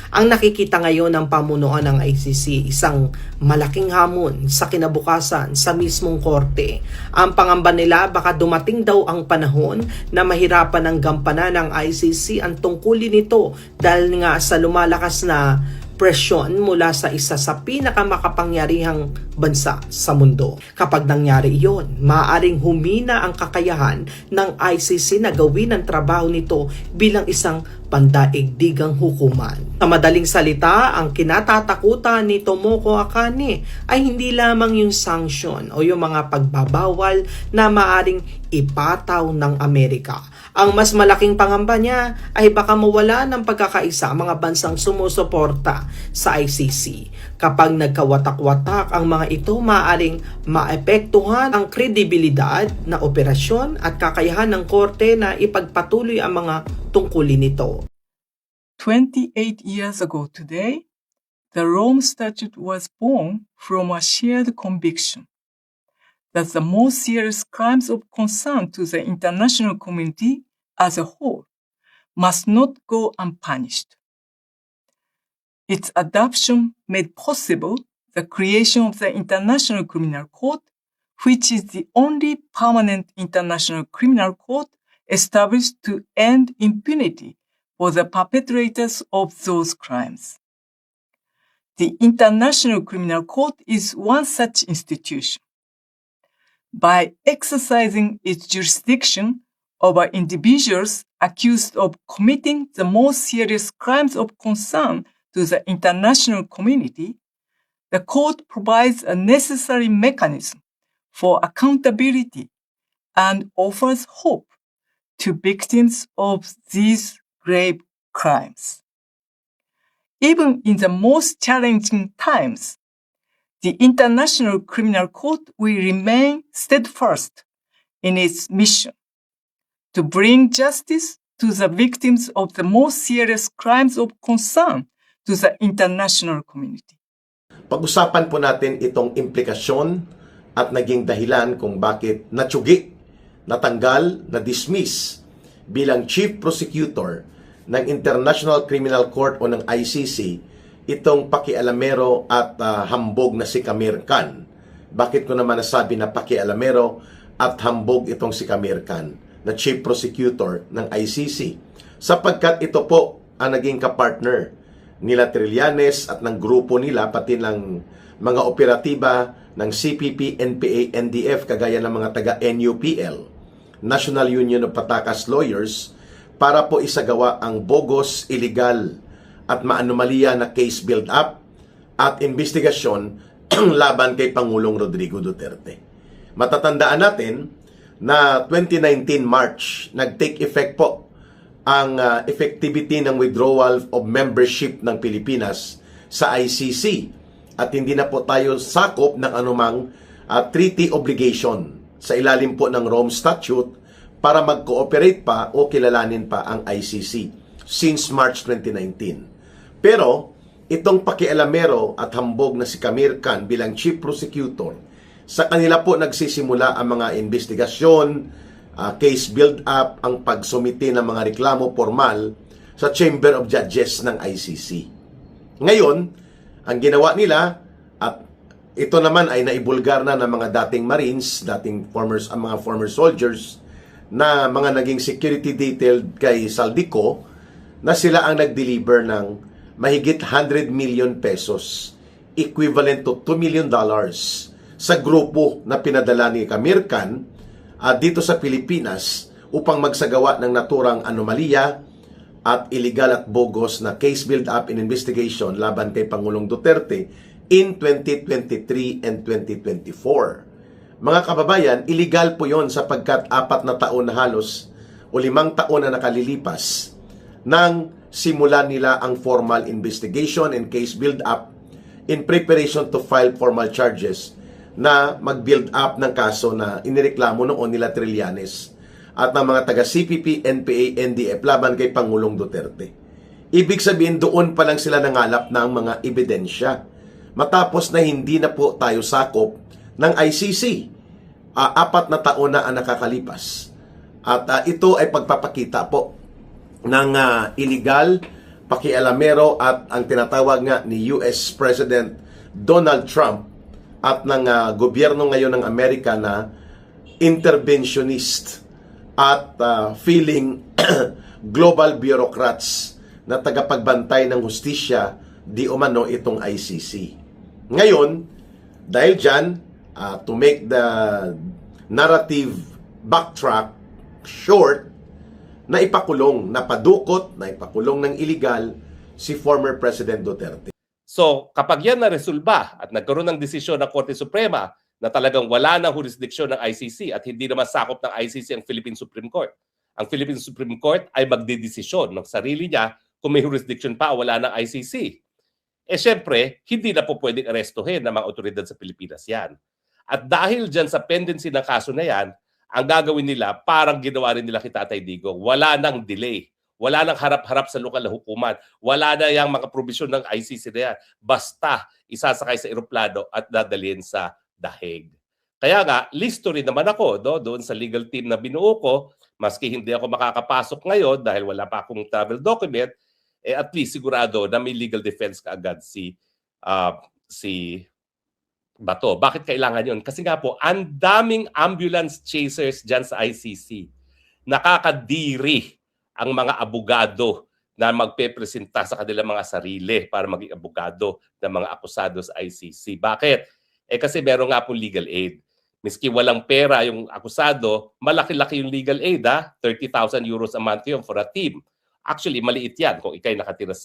Ang nakikita ngayon ng pamunuan ng ICC, isang malaking hamon sa kinabukasan sa mismong korte. Ang pangamba nila, baka dumating daw ang panahon na mahirapan ng gampanan ng ICC ang tungkulin nito dahil nga sa lumalakas na presyon mula sa isa sa pinakamakapangyarihang bansa sa mundo. Kapag nangyari iyon, maaaring humina ang kakayahan ng ICC na gawin ang trabaho nito bilang isang pandaigdigang hukuman. Sa madaling salita, ang kinatatakutan ni Tomoko Akane ay hindi lamang yung sanction o yung mga pagbabawal na maaaring ipataw ng Amerika. Ang mas malaking pangamba niya ay baka mawala ng pagkakaisa ang mga bansang sumusuporta sa ICC. Kapag nagkawatak-watak ang mga ito, maaaring maepektuhan ang kredibilidad na operasyon at kakayahan ng korte na ipagpatuloy ang mga tungkulin nito. 28 years ago today, the Rome Statute was born from a shared conviction that the most serious crimes of concern to the international community as a whole must not go unpunished. Its adoption made possible the creation of the International Criminal Court, which is the only permanent international criminal court established to end impunity for the perpetrators of those crimes. The International Criminal Court is one such institution. By exercising its jurisdiction over individuals accused of committing the most serious crimes of concern to the international community, the court provides a necessary mechanism for accountability and offers hope to victims of these grave crimes. Even in the most challenging times, the International Criminal Court will remain steadfast in its mission to bring justice to the victims of the most serious crimes of concern to the international community. Pag-usapan po natin itong implikasyon at naging dahilan kung bakit natsugi, natanggal, na-dismiss bilang Chief Prosecutor ng International Criminal Court o ng ICC itong pakialamero at hambog na si Amir Khan. Bakit ko naman nasabi na pakialamero at hambog itong si Amir Khan na Chief Prosecutor ng ICC? Sapagkat ito po ang naging kapartner nila Trillanes at ng grupo nila, pati ng mga operatiba ng CPP, NPA, NDF, kagaya ng mga taga-NUPL, National Union of Patakas Lawyers, para po isagawa ang bogus, illegal at maanomalya na case build-up at investigasyon laban kay Pangulong Rodrigo Duterte. Matatandaan natin na 2019 March, nag-take effect po ang effectivity ng withdrawal of membership ng Pilipinas sa ICC at hindi na po tayo sakop ng anumang treaty obligation sa ilalim po ng Rome Statute para mag-cooperate pa o kilalanin pa ang ICC since March 2019. Pero itong pakialamero at hambog na si Amir Khan bilang Chief Prosecutor, sa kanila po nagsisimula ang mga investigasyon, case build-up, ang pagsumiti ng mga reklamo formal sa Chamber of Judges ng ICC. Ngayon, ang ginawa nila, at ito naman ay naibulgar na ng mga dating Marines, mga former soldiers, na mga naging security detail kay Saldico, na sila ang nag-deliver ng mahigit 100 million pesos, equivalent to $2 million, sa grupo na pinadala ni Amir Khan dito sa Pilipinas upang magsagawa ng naturang anomalya at illegal at bogus na case build-up and investigation laban kay Pangulong Duterte in 2023 and 2024. Mga kababayan, illegal po yon sapagkat 4 na taon na halos o 5 taon na nakalilipas nang simulan nila ang formal investigation and case build-up in preparation to file formal charges na mag-build up ng kaso na inireklamo noon nila Trillanes at ng mga taga-CPP, NPA, NDF laban kay Pangulong Duterte. Ibig sabihin, doon pa lang sila nangalap ng mga ebidensya. Matapos na hindi na po tayo sakop ng ICC. 4 na taon na ang nakakalipas. At ito ay pagpapakita po ng illegal pakialamero at ang tinatawag nga ni US President Donald Trump at ng gobyerno ngayon ng Amerika na interventionist at feeling global bureaucrats na tagapagbantay ng hustisya di umano itong ICC. Ngayon, dahil dyan, to make the narrative backtrack short, naipakulong ng illegal si former President Duterte. So, kapag yan na-resolba at nagkaroon ng desisyon ng Korte Suprema na talagang wala ng jurisdiksyon ng ICC at hindi naman sakop ng ICC ang Philippine Supreme Court, ang Philippine Supreme Court ay magdedesisyon ng sarili niya kung may jurisdiction pa o wala ng ICC. Eh syempre, hindi na po pwedeng arestuhin ng mga otoridad sa Pilipinas yan. At dahil dyan sa pendency ng kaso na yan, ang gagawin nila, parang ginawa rin nila kay Tatay Digong, wala nang delay. Wala nang harap-harap sa lokal na hukuman. Wala na yung mga probisyon ng ICC na yan. Basta isasakay sa eroplano at dadalhin sa dahig. Kaya nga, listo rin naman ako doon sa legal team na binuo ko. Maski hindi ako makakapasok ngayon dahil wala pa akong travel document, at least sigurado na may legal defense kaagad si Bato. Bakit kailangan yun? Kasi nga po, ang daming ambulance chasers dyan sa ICC. Nakakadiri ang mga abogado na magpepresenta sa kanilang mga sarili para maging abogado ng mga akusado sa ICC. Bakit? Kasi meron nga po legal aid. Miski walang pera yung akusado, malaki-laki yung legal aid. 30,000 euros a month yun for a team. Actually, maliit yan kung ikay nakatira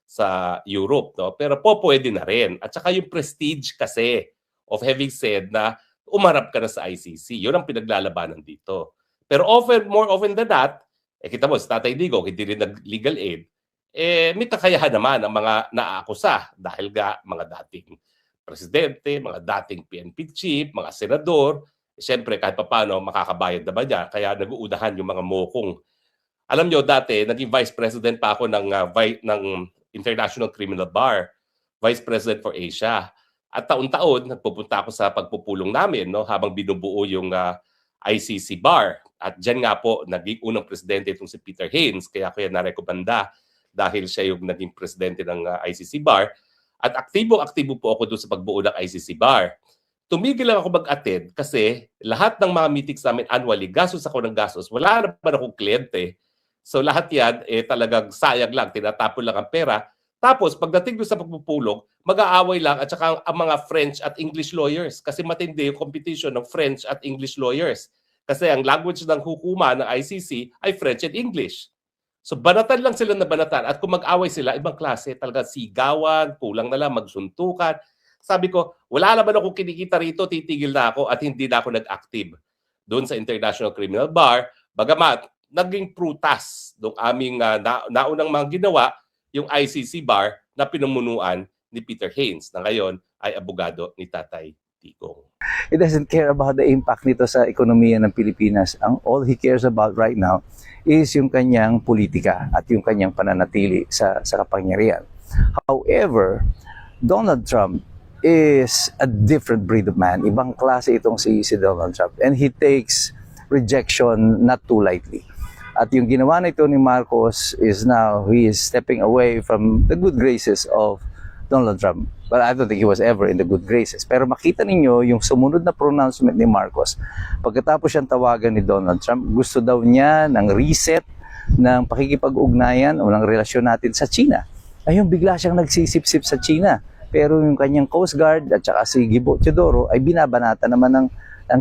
sa Europe. No? Pero po pwede na rin. At saka yung prestige kasi of having said na umarap ka na sa ICC. Yun ang pinaglalabanan dito. Pero more often than that, kita mo, si Tatay Digong, hindi rin nag-legal aid, may kakayahan naman ang mga naaakusa dahil nga mga dating presidente, mga dating PNP chief, mga senador, siyempre kahit paano makakabayad na ba niya, kaya nag-uudahan yung mga mokong. Alam nyo, dati, naging vice president pa ako ng International Criminal Bar, vice president for Asia. At taon-taon, nagpupunta ako sa pagpupulong namin habang binubuo yung ICC bar. At dyan nga po, naging unang presidente itong si Peter Haines, kaya narekomenda dahil siya yung naging presidente ng ICC bar. At aktibo-aktibo po ako doon sa pagbuo ng ICC bar. Tumigil lang ako mag-attend kasi lahat ng mga meetings namin annually, gastos ako ng gastos. Wala naman akong kliyente. So lahat yan, talagang sayang lang, tinatapon lang ang pera. Tapos pagdating doon sa pagpupulong, mag-aaway lang at saka ang mga French at English lawyers kasi matindi yung competition ng French at English lawyers. Kasi ang language ng hukuman ng ICC ay French and English. So banatan lang sila na banatan at kung mag-away sila, ibang klase, talaga sigawan, kulang na lang, magsuntukan. Sabi ko, wala naman akong kinikita rito, titigil na ako at hindi na ako nag-active doon sa International Criminal Bar. Bagamat, naging prutas ng aming naunang mga ginawa, yung ICC bar na pinumunuan ni Peter Haines na ngayon ay abogado ni Tatay Digong. He doesn't care about the impact nito sa ekonomiya ng Pilipinas. All he cares about right now is yung kanyang politika at yung kanyang pananatili sa kapangyarihan. However, Donald Trump is a different breed of man. Ibang klase itong si Donald Trump. And he takes rejection not too lightly. At yung ginawa na ito ni Marcos is now he is stepping away from the good graces of Donald Trump. But I don't think he was ever in the good graces. Pero makita ninyo yung sumunod na pronouncement ni Marcos. Pagkatapos siyang tawagan ni Donald Trump, gusto daw niya ng reset ng pakikipag-ugnayan o ng relasyon natin sa China. Ayun, bigla siyang nagsisip-sip sa China. Pero yung kanyang Coast Guard at saka si Gibo Teodoro ay binabanata naman ng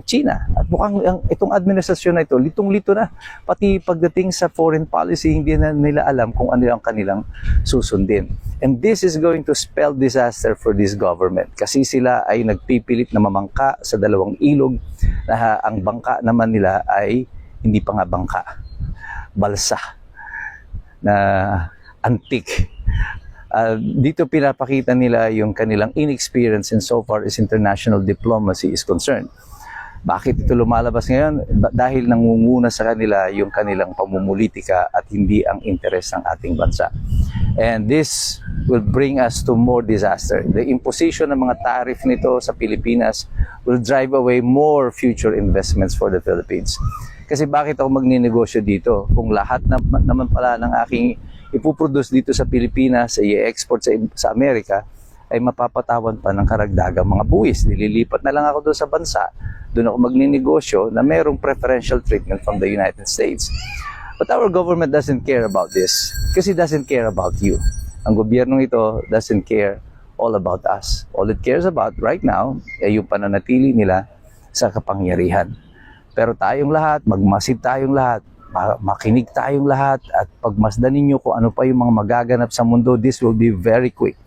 China. At mukhang itong administrasyon na ito, litong-lito na. Pati pagdating sa foreign policy, hindi na nila alam kung ano ang kanilang susundin. And this is going to spell disaster for this government. Kasi sila ay nagpipilit na mamangka sa dalawang ilog na ang bangka naman nila ay hindi pa nga bangka. Balsa na antique. Dito pinapakita nila yung kanilang inexperience in so far as international diplomacy is concerned. Bakit ito lumalabas ngayon? Dahil nangunguna sa kanila yung kanilang pamumulitika at hindi ang interes ng ating bansa. And this will bring us to more disaster. The imposition ng mga tariff nito sa Pilipinas will drive away more future investments for the Philippines. Kasi bakit ako magninegosyo dito? Kung lahat naman pala ng aking ipuproduce dito sa Pilipinas, i-export sa Amerika, ay mapapatawan pa ng karagdagang mga buwis. Nililipat na lang ako doon sa bansa, doon ako magninegosyo na mayroong preferential treatment from the United States. But our government doesn't care about this kasi it doesn't care about you. Ang gobyernong ito doesn't care all about us. All it cares about right now ay yung pananatili nila sa kapangyarihan. Pero tayong lahat, magmasid tayong lahat, makinig tayong lahat, at pagmasdan ninyo kung ano pa yung mga magaganap sa mundo, this will be very quick.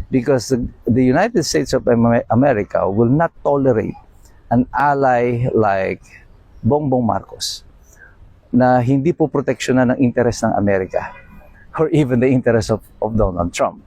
Because the United States of America will not tolerate an ally like Bongbong Marcos na hindi po proteksyonan ng interest ng Amerika or even the interest of Donald Trump.